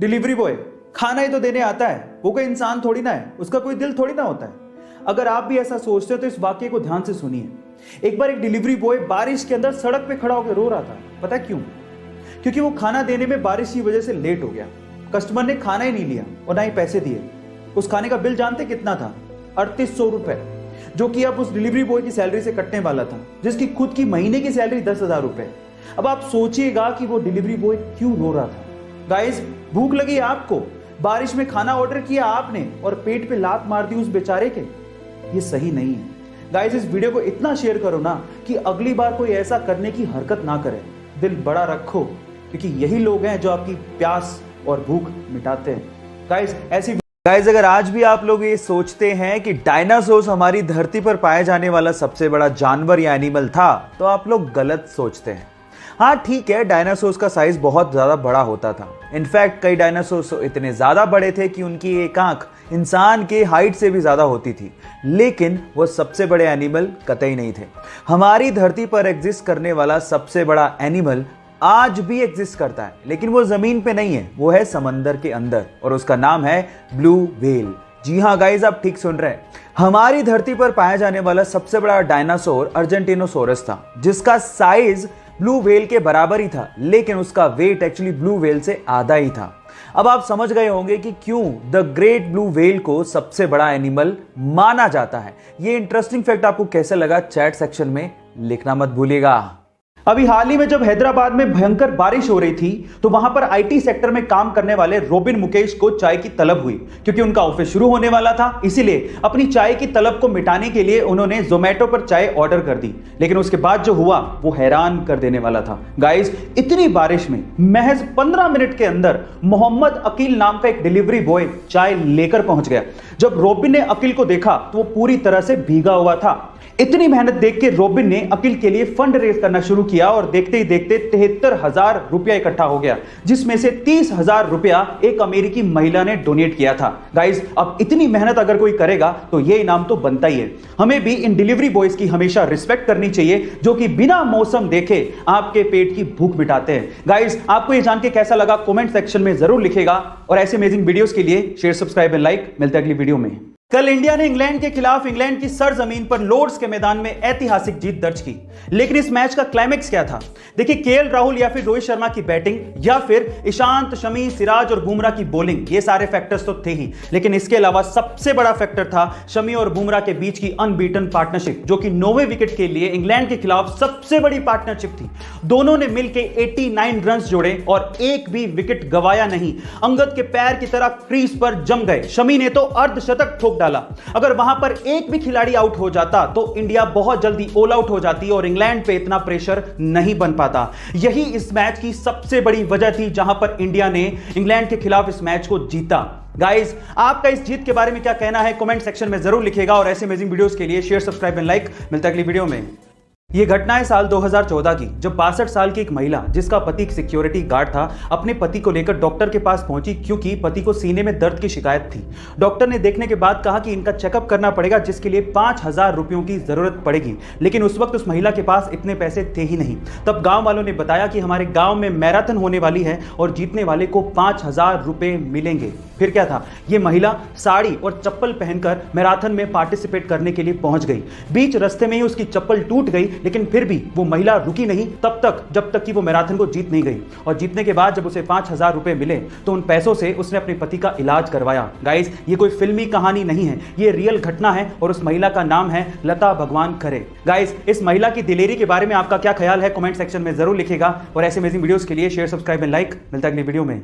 Delivery boy खाना ही तो देने आता है, वो कोई इंसान थोड़ी ना है, उसका कोई दिल थोड़ी ना होता है। अगर आप भी ऐसा सोचते हो तो इस वाक्य को ध्यान से सुनिए। एक बार एक डिलीवरी बॉय बारिश के अंदर सड़क पे खड़ा होकर रो रहा था। पता क्यों? क्योंकि वो खाना देने में बारिश की वजह से लेट हो गया। कस्टमर ने खाना ही नहीं लिया और ना ही पैसे दिए। उस खाने का बिल जानते कितना था? 3800 रुपए, जो कि अब उस डिलीवरी बॉय की सैलरी से कटने वाला था, जिसकी खुद की महीने की सैलरी 10,000 रुपए। अब आप सोचिएगा कि वो डिलीवरी बॉय क्यों रो रहा था। गाइस, भूख लगी आपको, बारिश में खाना ऑर्डर किया आपने और पेट पे लात मार दी उस बेचारे के। ये सही नहीं है। गाइस, इस वीडियो को इतना शेयर करो ना कि अगली बार कोई ऐसा करने की हरकत ना करे। दिल बड़ा रखो, क्योंकि यही लोग हैं जो आपकी प्यास और भूख मिटाते हैं। गाइस, अगर आज भी आप लोग ये सोचते हैं कि डायनासोर हमारी धरती पर पाए जाने वाला सबसे बड़ा जानवर या एनिमल था, तो आप लोग गलत सोचते हैं। हाँ ठीक है, डायनासोर का साइज बहुत ज्यादा बड़ा होता था। इनफैक्ट कई डायनासोर इतने ज्यादा बड़े थे कि उनकी एक आंख इंसान के हाइट से भी ज्यादा होती थी, लेकिन वो सबसे बड़े एनिमल कतई नहीं थे। हमारी धरती पर एग्जिस्ट करने वाला सबसे बड़ा एनिमल आज भी एग्जिस्ट करता है, लेकिन वो जमीन पे नहीं है, वो है समंदर के अंदर, और उसका नाम है ब्लू व्हेल। जी हाँ गाइस, आप ठीक सुन रहे हैं। हमारी धरती पर पाया जाने वाला सबसे बड़ा डायनासोर अर्जेंटिनोसोरस था, जिसका साइज ब्लू व्हेल के बराबर ही था, लेकिन उसका वेट एक्चुअली ब्लू व्हेल से आधा ही था। अब आप समझ गए होंगे कि क्यों द ग्रेट ब्लू व्हेल को सबसे बड़ा एनिमल माना जाता है। ये इंटरेस्टिंग फैक्ट आपको कैसे लगा, चैट सेक्शन में लिखना मत भूलिएगा। अभी हाल ही में जब हैदराबाद में भयंकर बारिश हो रही थी, तो वहां पर आईटी सेक्टर में काम करने वाले रोबिन मुकेश को चाय की तलब हुई, क्योंकि उनका ऑफिस शुरू होने वाला था। इसीलिए अपनी चाय की तलब को मिटाने के लिए उन्होंने जोमेटो पर चाय ऑर्डर कर दी। लेकिन उसके बाद जो हुआ वो हैरान कर देने वाला था। गाइस, इतनी बारिश में महज 15 मिनट के अंदर मोहम्मद अकील नाम का एक डिलीवरी बॉय चाय लेकर पहुंच गया। जब रोबिन ने अकील को देखा तो वो पूरी तरह से भीगा हुआ था। इतनी मेहनत देख के रोबिन ने अकील के लिए फंड रेज करना शुरू किया और देखते ही देखते 73,000 रुपया इकट्ठा हो गया, जिसमें से 30,000 रुपया एक अमेरिकी महिला ने डोनेट किया था। गाइस, अब इतनी मेहनत अगर कोई करेगा तो ये इनाम तो बनता ही है। हमें भी इन डिलीवरी बॉयज की हमेशा रिस्पेक्ट करनी चाहिए, जो कि बिना मौसम देखे आपके पेट की भूख मिटाते हैं। गाइस, आपको ये जान के कैसा लगा कमेंट सेक्शन में जरूर लिखेगा, और ऐसे अमेजिंग वीडियोस के लिए शेयर, सब्सक्राइब एंड लाइक। मिलते हैं अगली वीडियो में। कल इंडिया ने इंग्लैंड के खिलाफ इंग्लैंड की सरजमीन पर लॉर्ड्स के मैदान में ऐतिहासिक जीत दर्ज की। लेकिन इस मैच का क्लाइमैक्स क्या था? देखिए, केएल राहुल या फिर रोहित शर्मा की बैटिंग, या फिर ईशांत, शमी, सिराज और बुमराह की बॉलिंग, ये सारे फैक्टर्स तो थे ही, लेकिन इसके अलावा सबसे बड़ा फैक्टर था शमी और बुमराह के बीच की अनबीटन पार्टनरशिप, जो कि 9वें विकेट के लिए इंग्लैंड के खिलाफ सबसे बड़ी पार्टनरशिप थी। दोनों ने मिलकर 89 रन जोड़े और एक भी विकेट गवाया नहीं। अंगद के पैर की तरह क्रीज पर जम गए। शमी ने तो अर्धशतक ठोक डाला। अगर वहां पर एक भी खिलाड़ी आउट हो जाता तो इंडिया बहुत जल्दी ऑल आउट हो जाती और इंग्लैंड पे इतना प्रेशर नहीं बन पाता। यही इस मैच की सबसे बड़ी वजह थी, जहां पर इंडिया ने इंग्लैंड के खिलाफ इस मैच को जीता। गाइस, आपका इस जीत के बारे में क्या कहना है कमेंट सेक्शन में जरूर लिखेगा, और ऐसे अमेजिंग वीडियोस के लिए शेयर, सब्सक्राइब एंड लाइक। मिलता है अगली वीडियो में। यह घटना है साल 2014 की, जब 62 साल की एक महिला, जिसका पति एक सिक्योरिटी गार्ड था, अपने पति को लेकर डॉक्टर के पास पहुंची, क्योंकि पति को सीने में दर्द की शिकायत थी। डॉक्टर ने देखने के बाद कहा कि इनका चेकअप करना पड़ेगा, जिसके लिए 5,000 रुपयों की जरूरत पड़ेगी। लेकिन उस वक्त उस महिला के पास इतने पैसे थे ही नहीं। तब गांव वालों ने बताया कि हमारे गांव में मैराथन होने वाली है और जीतने वाले को 5,000 रुपए मिलेंगे। फिर क्या था, ये महिला साड़ी और चप्पल पहनकर मैराथन में पार्टिसिपेट करने के लिए पहुंच गई। बीच रास्ते में ही उसकी चप्पल टूट गई, लेकिन फिर भी वो महिला रुकी नहीं तब तक जब तक कि वो मैराथन को जीत नहीं गई। और जीतने के बाद जब उसे 5,000 रुपए मिले तो उन पैसों से उसने अपने पति का इलाज करवाया। गाइस, ये कोई फिल्मी कहानी नहीं है, ये रियल घटना है, और उस महिला का नाम है लता भगवान खरे। गाइस, इस महिला की दिलेरी के बारे में आपका क्या ख्याल है कमेंट सेक्शन में जरूर लिखेगा, और ऐसे अमेजिंग वीडियोस के लिए शेयर, सब्सक्राइब एंड लाइक। मिलता है अगली वीडियो में।